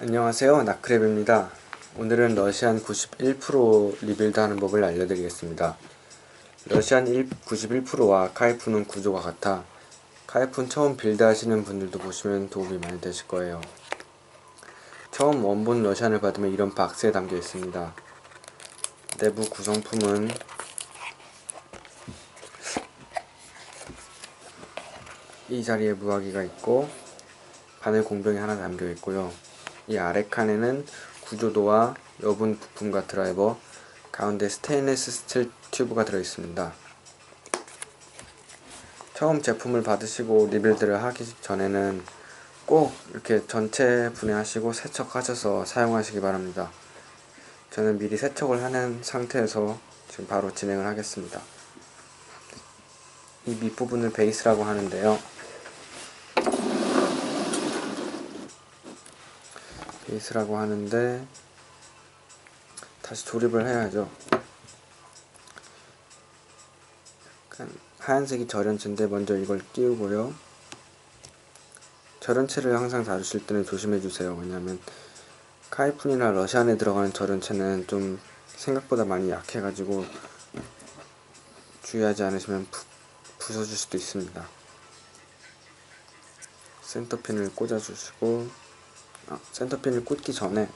안녕하세요, 나크랩입니다. 오늘은 러시안 91% 리빌드 하는 법을 알려드리겠습니다. 러시안 91%와 카이프는 구조가 같아 카이프는 처음 빌드 하시는 분들도 보시면 도움이 많이 되실 거예요. 처음 원본 러시안을 받으면 이런 박스에 담겨 있습니다. 내부 구성품은 이 자리에 무화기가 있고 바늘 공병이 하나 담겨 있고요. 이 아래 칸에는 구조도와 여분 부품과 드라이버, 가운데 스테인리스 스틸 튜브가 들어있습니다. 처음 제품을 받으시고 리빌드를 하기 전에는 꼭 이렇게 전체 분해하시고 세척하셔서 사용하시기 바랍니다. 저는 미리 세척을 하는 상태에서 지금 바로 진행을 하겠습니다. 이 밑부분을 베이스라고 하는데요. 베이스라고 하는데 다시 조립을 해야죠. 하얀색이 절연체인데 먼저 이걸 끼우고요. 절연체를 항상 다루실 때는 조심해주세요. 왜냐하면 카이푼이나 러시안에 들어가는 절연체는 좀 생각보다 많이 약해가지고 주의하지 않으시면 부서질 수도 있습니다. 센터핀을 꽂아주시고 센터핀을 꽂기 전에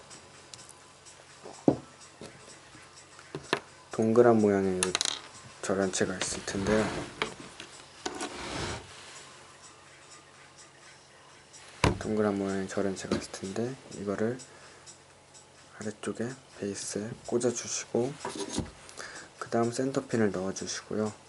동그란 모양의 절연체가 있을 텐데요. 동그란 모양의 절연체가 있을 텐데 이거를 아래쪽에 베이스에 꽂아주시고 그 다음 센터핀을 넣어주시고요.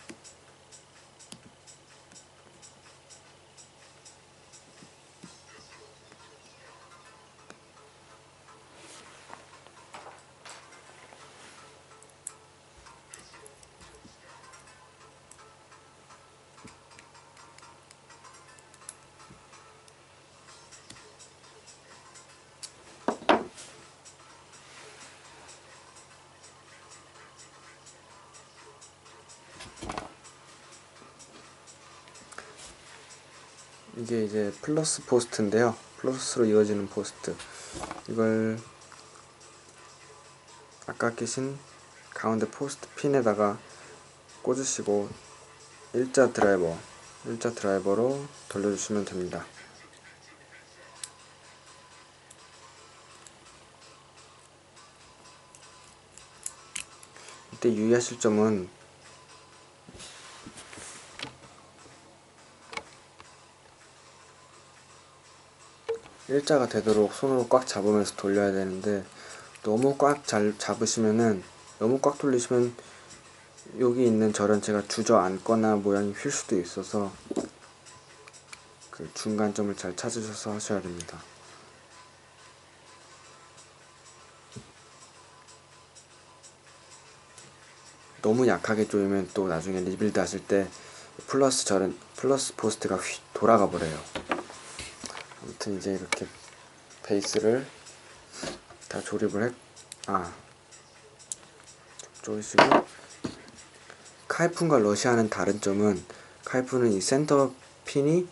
이게 이제 플러스 포스트인데요. 플러스로 이어지는 포스트. 이걸 아까 끼신 가운데 포스트 핀에다가 꽂으시고 일자 드라이버로 돌려주시면 됩니다. 이때 유의하실 점은 일자가 되도록 손으로 꽉 잡으면서 돌려야 되는데 너무 꽉 잡으시면은 너무 꽉 돌리시면 여기 있는 절연체가 주저앉거나 모양이 휠 수도 있어서 그 중간점을 잘 찾으셔서 하셔야 됩니다. 너무 약하게 조이면 또 나중에 리빌드 하실 때 플러스 포스트가 휙 돌아가 버려요. 아무튼 이제 이렇게 베이스를 다 조립을 조이시고 카이푼과 러시아는 다른 점은 카이푼은 이 센터 핀이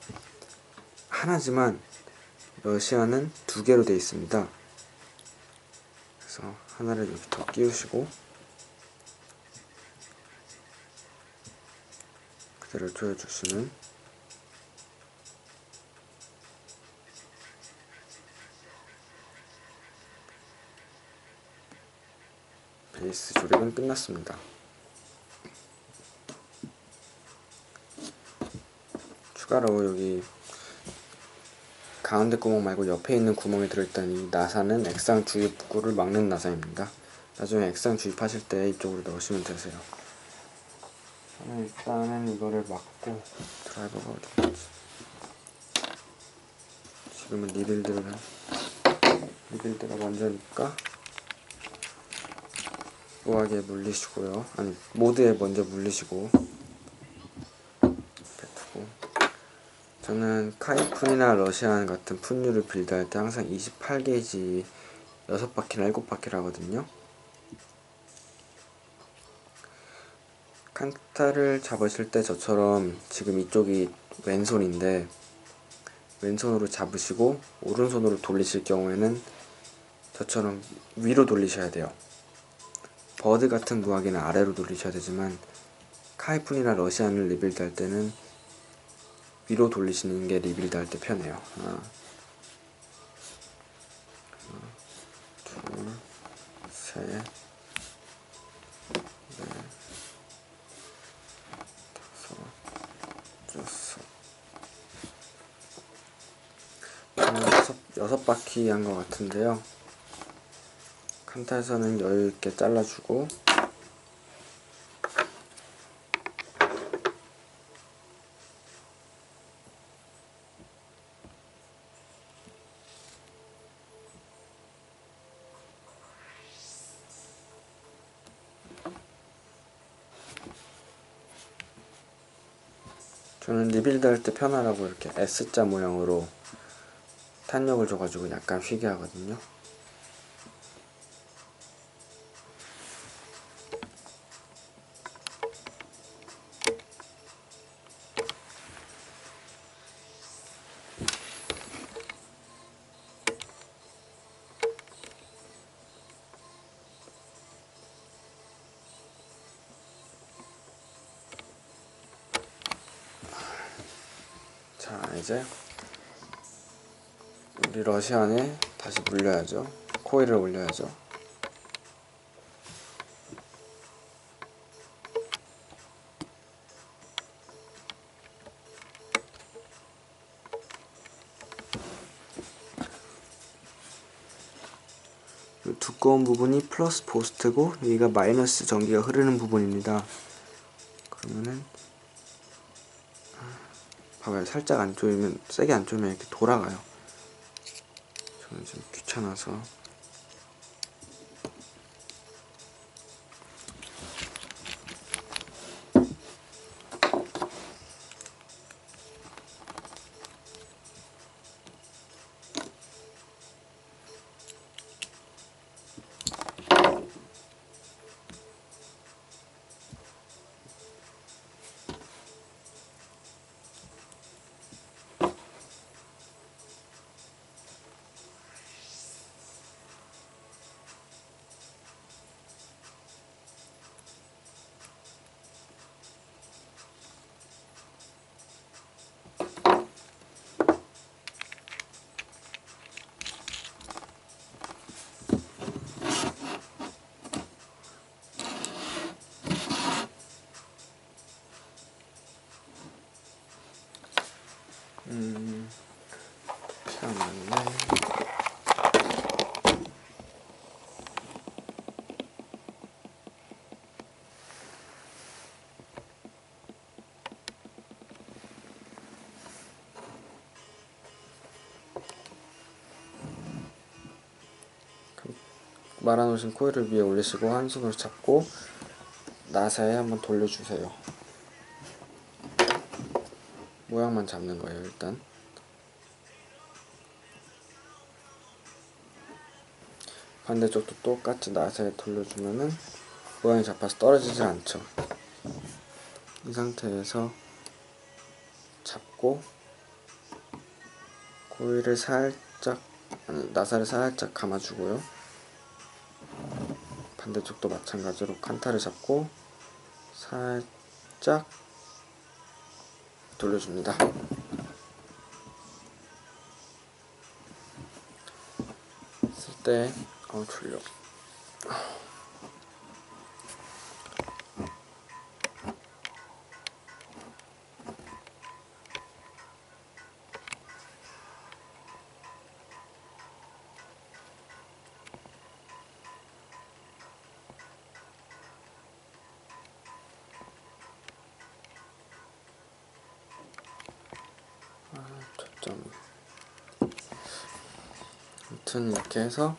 하나지만 러시아는 두 개로 되어 있습니다. 그래서 하나를 여기 더 끼우시고 그대로 조여주시면 베이스 조립은 끝났습니다. 추가로 여기 가운데 구멍 말고 옆에 있는 구멍에 들어있던 이 나사는 액상 주입구를 막는 나사입니다. 나중에 액상 주입하실 때 이쪽으로 넣으시면 되세요. 저는 일단은 이거를 막고 드라이버가 어디 있지? 지금은 리빌드가 먼저니까 무하게 물리시고요. 아니 모드에 먼저 물리시고 뱉고. 저는 카이푼이나 러시안 같은 푼류를 빌드할 때 항상 28게이지 6바퀴나 7바퀴를 하거든요. 칸타를 잡으실 때 저처럼 지금 이쪽이 왼손인데 왼손으로 잡으시고 오른손으로 돌리실 경우에는 저처럼 위로 돌리셔야 돼요. 버드 같은 무화기는 아래로 돌리셔야 되지만 카이푼이나 러시안을 리빌드 할 때는 위로 돌리시는 게 리빌드 할 때 편해요. 하나, 둘, 셋, 넷, 다섯, 여섯 바퀴 한 것 같은데요. 칸타에서는 여유있게 잘라주고, 저는 리빌드 할 때 편하라고 이렇게 S자 모양으로 탄력을 줘가지고 약간 휘게 하거든요. 자, 이제 우리 러시안에 다시 물려야죠. 코일을 올려야죠. 이 두꺼운 부분이 플러스 보스트고 여기가 마이너스 전기가 흐르는 부분입니다. 그러면은 봐봐요. 살짝 안 조이면, 세게 안 조이면 이렇게 돌아가요. 저는 좀 귀찮아서. 참 맞네. 말아놓으신 코일을 위에 올리시고 한 손으로 잡고 나사에 한번 돌려주세요. 모양만 잡는 거예요, 일단. 반대쪽도 똑같이 나사에 돌려주면은 모양이 잡아서 떨어지질 않죠. 이 상태에서 잡고 코일을 살짝, 나사를 살짝 감아주고요. 반대쪽도 마찬가지로 칸타를 잡고 살짝 돌려줍니다. 쓸 때 졸려. 초점. 아무튼 이렇게 해서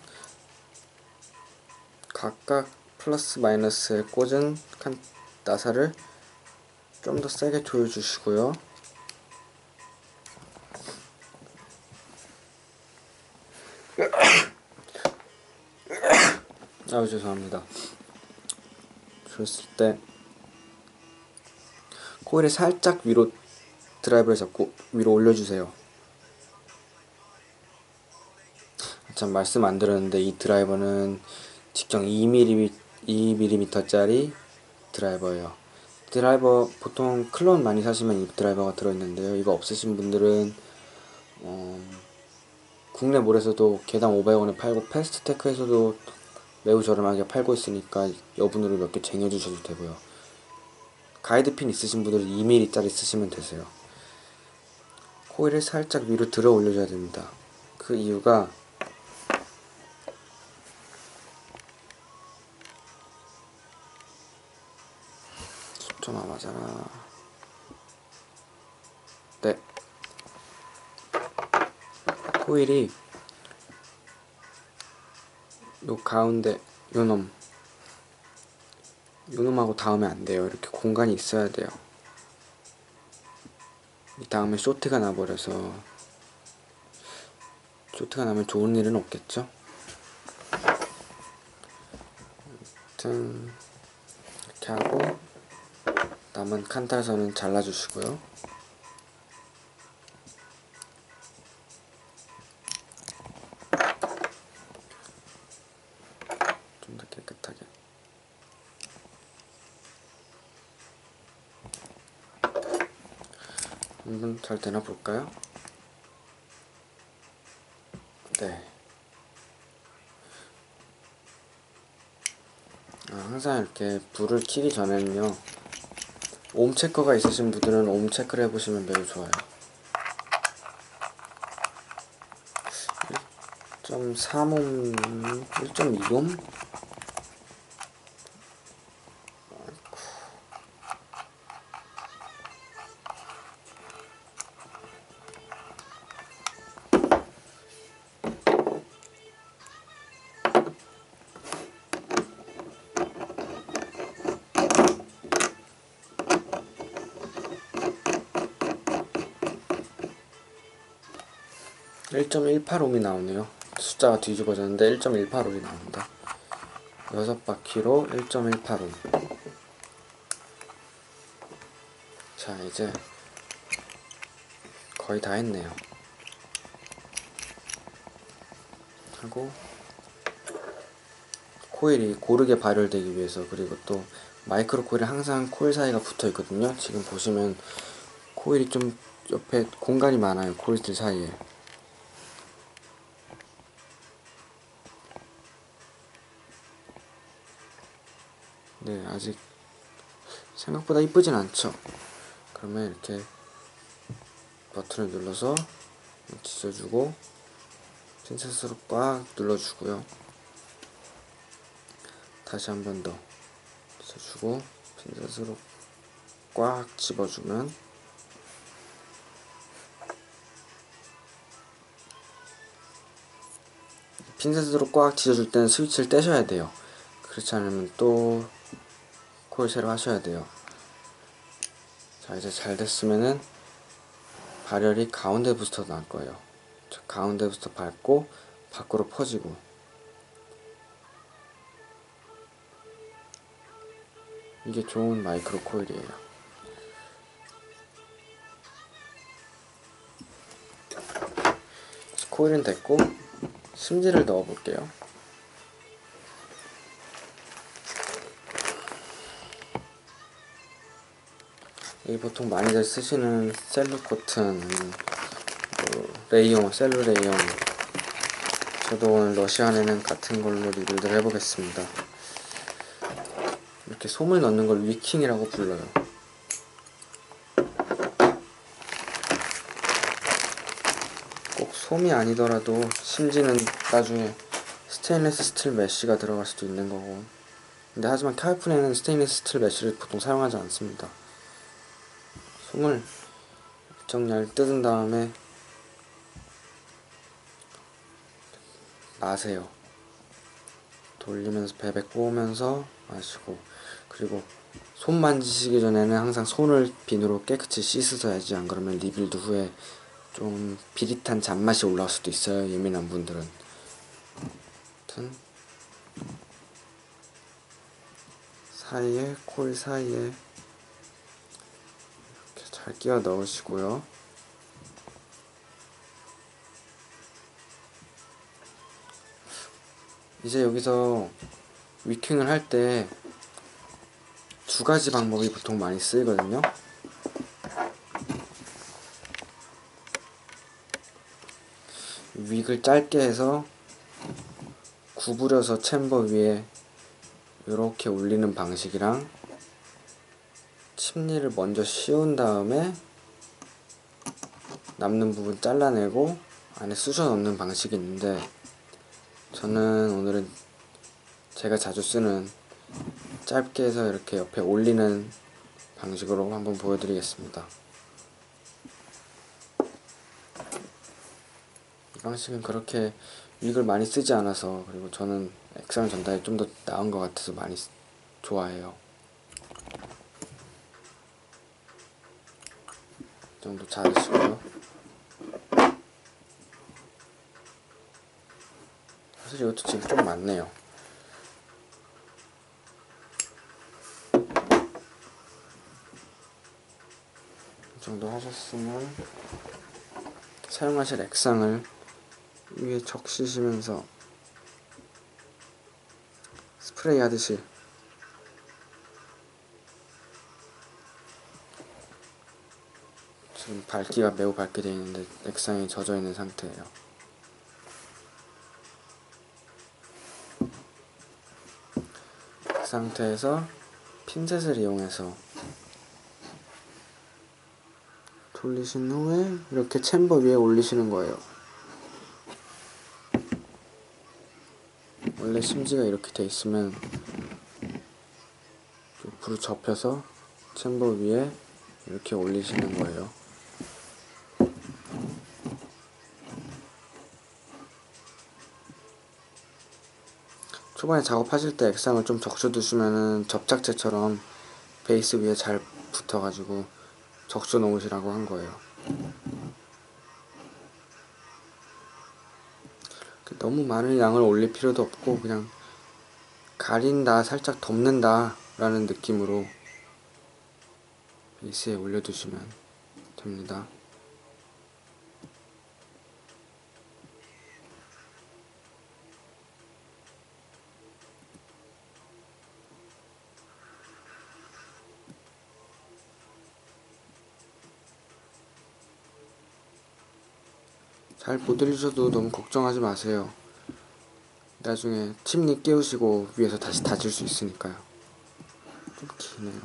각각 플러스 마이너스에 꽂은 나사를 좀 더 세게 조여주시고요. 아유, 죄송합니다. 줬을 때 코일을 살짝 위로 드라이브를 잡고 위로 올려주세요. 참 말씀 안 드렸는데 이 드라이버는 직경 2mm짜리 드라이버예요. 드라이버 보통 클론 많이 사시면 이 드라이버가 들어있는데요. 이거 없으신 분들은 국내 몰에서도 개당 500원에 팔고 패스트테크에서도 매우 저렴하게 팔고 있으니까 여분으로 몇 개 쟁여주셔도 되고요. 가이드핀 있으신 분들은 2mm짜리 쓰시면 되세요. 코일을 살짝 위로 들어 올려줘야 됩니다. 그 이유가 좀 맞아라. 네, 코일이 요 가운데 요놈하고 닿으면 안 돼요. 이렇게 공간이 있어야 돼요. 이 다음에 쇼트가 나버려서, 쇼트가 나면 좋은 일은 없겠죠? 아무튼 이렇게 하고 남은 칸탈선은 잘라주시고요. 좀 더 깨끗하게. 한번 잘 되나 볼까요? 네. 항상 이렇게 불을 켜기 전에는요, 옴 체커가 있으신 분들은 옴 체크를 해보시면 매우 좋아요. 1.3옴, 1.2옴? 1.18옴이 나오네요. 숫자가 뒤집어졌는데 1.18옴이 나옵니다. 6바퀴로 1.18옴. 자, 이제 거의 다 했네요. 하고 코일이 고르게 발열되기 위해서, 그리고 또 마이크로 코일은 항상 코일 사이가 붙어 있거든요. 지금 보시면 코일이 좀 옆에 공간이 많아요. 코일들 사이에. 네, 아직 생각보다 이쁘진 않죠. 그러면 이렇게 버튼을 눌러서 찢어주고 핀셋으로 꽉 눌러주고요. 다시 한 번 더 찢어주고 핀셋으로 꽉 집어주면, 핀셋으로 꽉 찢어줄 때는 스위치를 떼셔야 돼요. 그렇지 않으면 또 코일 새로 하셔야 돼요. 자, 이제 잘 됐으면은 발열이 가운데 부스터 날 거예요. 자, 가운데 부스터 밟고 밖으로 퍼지고, 이게 좋은 마이크로 코일이에요. 코일은 됐고 심지를 넣어 볼게요. 이 보통 많이들 쓰시는 셀루 코튼, 레이온, 셀루 레이온. 저도 오늘 러시안에는 같은 걸로 리빌드를 해보겠습니다. 이렇게 솜을 넣는 걸 위킹이라고 불러요. 꼭 솜이 아니더라도 심지는 나중에 스테인리스 스틸 메쉬가 들어갈 수도 있는 거고, 근데 하지만 카이픈에는 스테인리스 스틸 메쉬를 보통 사용하지 않습니다. 솜을 일정 얇게 뜯은 다음에 마세요. 돌리면서 베베 꼬으면서 마시고, 그리고 손 만지시기 전에는 항상 손을 비누로 깨끗이 씻으셔야지. 안 그러면 리빌드 후에 좀 비릿한 잔맛이 올라올 수도 있어요, 예민한 분들은. 아무튼 사이에, 코일 사이에 이렇게 잘 끼워 넣으시고요. 이제 여기서 위킹을 할 때 두 가지 방법이 보통 많이 쓰이거든요. 윅을 짧게 해서 구부려서 챔버 위에 이렇게 올리는 방식이랑, 칩니를 먼저 씌운 다음에 남는 부분 잘라내고 안에 쑤셔 넣는 방식이 있는데, 저는 오늘은 제가 자주 쓰는 짧게 해서 이렇게 옆에 올리는 방식으로 한번 보여드리겠습니다. 이 방식은 그렇게 윅을 많이 쓰지 않아서, 그리고 저는 액상 전달이 좀 더 나은 것 같아서 많이 좋아해요. 이 정도 자르시고요. 사실 이것도 지금 좀 많네요. 이 정도 하셨으면 사용하실 액상을 위에 적시시면서 스프레이 하듯이 지금 밝기가 매우 밝게 되어 있는데 액상이 젖어 있는 상태예요. 그 상태에서 핀셋을 이용해서 돌리신 후에 이렇게 챔버 위에 올리시는 거예요. 원래 심지가 이렇게 돼 있으면 옆으로 접혀서 챔버 위에 이렇게 올리시는 거예요. 초반에 작업하실 때 액상을 좀 적셔두시면은 접착제처럼 베이스 위에 잘 붙어가지고 적셔 놓으시라고 한 거예요. 너무 많은 양을 올릴 필요도 없고, 그냥 가린다, 살짝 덮는다 라는 느낌으로 베이스에 올려두시면 됩니다. 잘 못 올리셔도 너무 걱정하지 마세요. 나중에 칩니 끼우시고 위에서 다시 다질 수 있으니까요. 좀 기네요.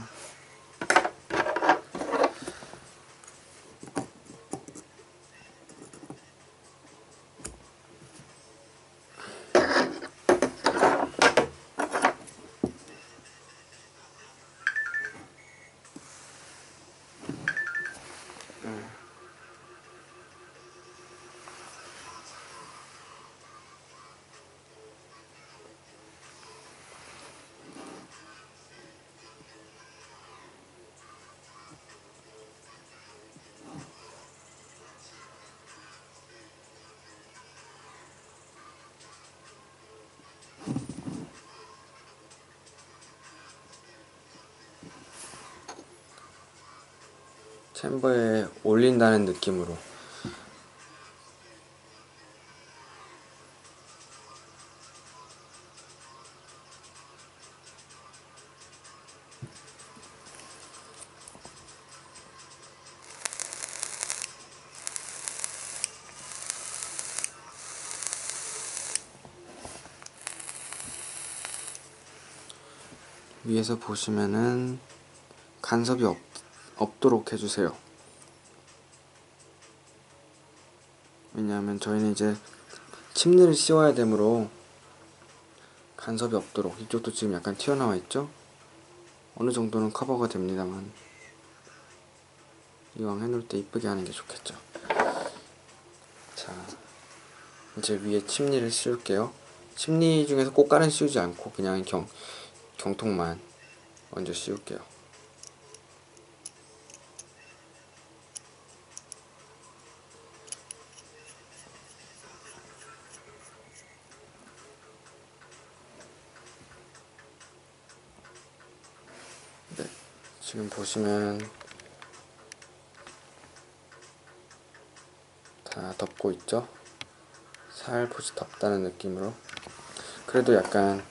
챔버에 올린다는 느낌으로. 위에서 보시면은 간섭이 없도록 해주세요. 왜냐하면 저희는 이제 칩니를 씌워야 되므로 간섭이 없도록. 이쪽도 지금 약간 튀어나와 있죠? 어느 정도는 커버가 됩니다만 이왕 해놓을 때 이쁘게 하는 게 좋겠죠. 자, 이제 위에 칩니를 씌울게요. 칩니 중에서 꽃가는 씌우지 않고 그냥 경통만 먼저 씌울게요. 네, 지금 보시면 다 덮고 있죠? 살포시 덮다는 느낌으로. 그래도 약간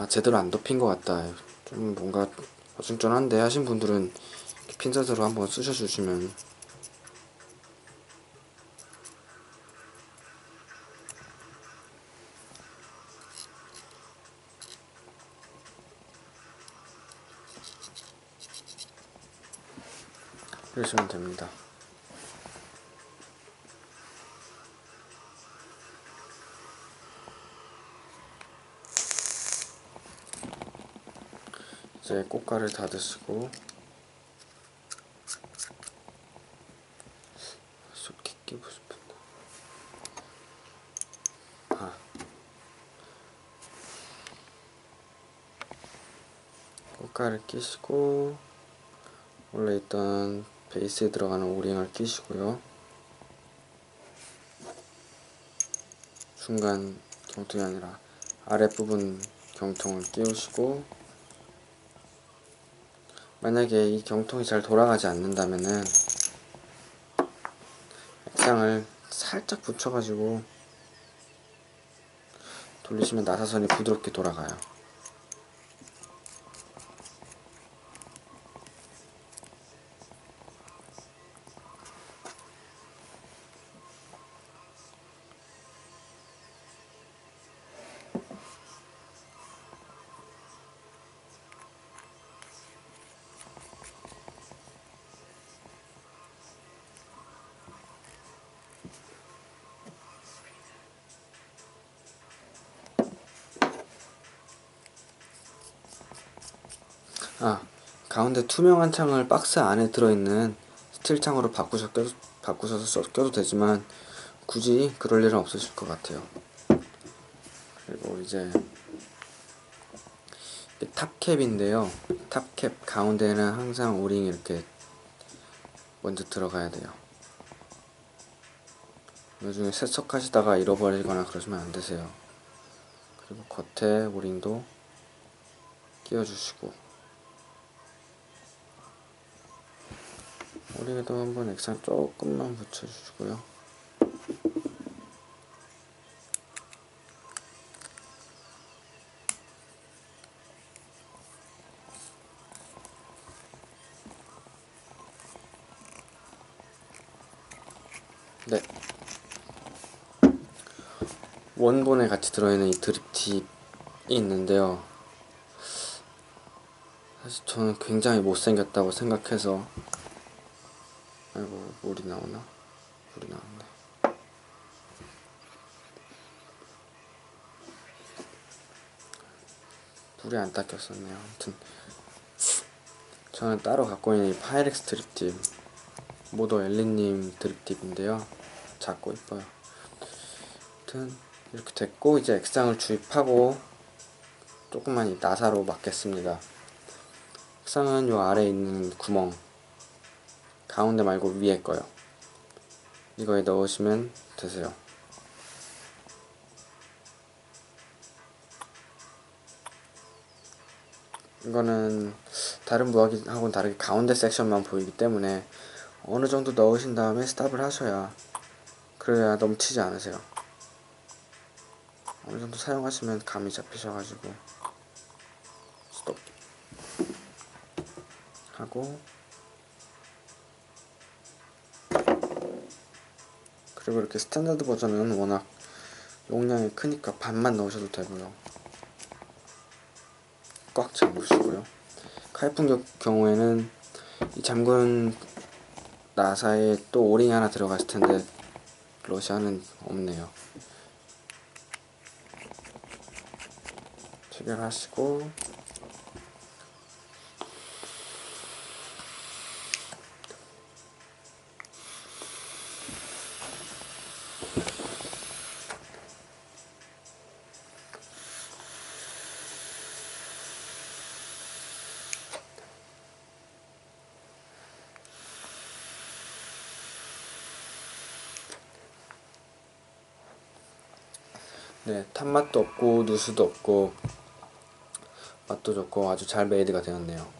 제대로 안 덮인 것 같다, 좀 뭔가 어중쩡한데 하신 분들은 핀셋으로 한번 쑤셔주시면 이러시면 됩니다. 이제 꽃가를 닫으시고 쏟기 끼고 싶은데 꽃가를 끼시고 원래 있던 베이스에 들어가는 오링을 끼시고요. 중간 경통이 아니라 아랫부분 경통을 끼우시고, 만약에 이 경통이 잘 돌아가지 않는다면은 액상을 살짝 붙여가지고 돌리시면 나사선이 부드럽게 돌아가요. 가운데 투명한 창을 박스 안에 들어있는 스틸 창으로 바꾸셔서 껴도 되지만 굳이 그럴 일은 없으실 것 같아요. 그리고 이제 탑캡인데요. 탑캡 가운데는 항상 오링이 이렇게 먼저 들어가야 돼요. 나중에 세척하시다가 잃어버리거나 그러시면 안 되세요. 그리고 겉에 오링도 끼워주시고, 오링에도 한번 액상 조금만 붙여주시고요. 네, 원본에 같이 들어있는 이 드립팁이 있는데요. 사실 저는 굉장히 못생겼다고 생각해서, 아이고, 물이 나오나? 물이 나왔네. 물이 안 닦였었네요. 아무튼 저는 따로 갖고 있는 이 파이렉스 드립팁, 모더 엘리님 드립팁인데요. 작고 이뻐요. 아무튼 이렇게 됐고, 이제 액상을 주입하고 조금만 이 나사로 막겠습니다. 액상은 요 아래에 있는 구멍, 가운데 말고 위에 거요. 이거에 넣으시면 되세요. 이거는 다른 무화기하고는 다르게 가운데 섹션만 보이기 때문에 어느 정도 넣으신 다음에 스탑을 하셔야, 그래야 넘치지 않으세요. 어느 정도 사용하시면 감이 잡히셔가지고 스톱 하고, 그리고 이렇게 스탠다드 버전은 워낙 용량이 크니까 반만 넣으셔도 되고요. 꽉 잠그시고요. 카이픈 경우에는 이 잠근 나사에 또 오링이 하나 들어갔을 텐데 러시아는 없네요. 체결하시고, 네, 탄맛도 없고 누수도 없고 맛도 좋고 아주 잘 메이드가 되었네요.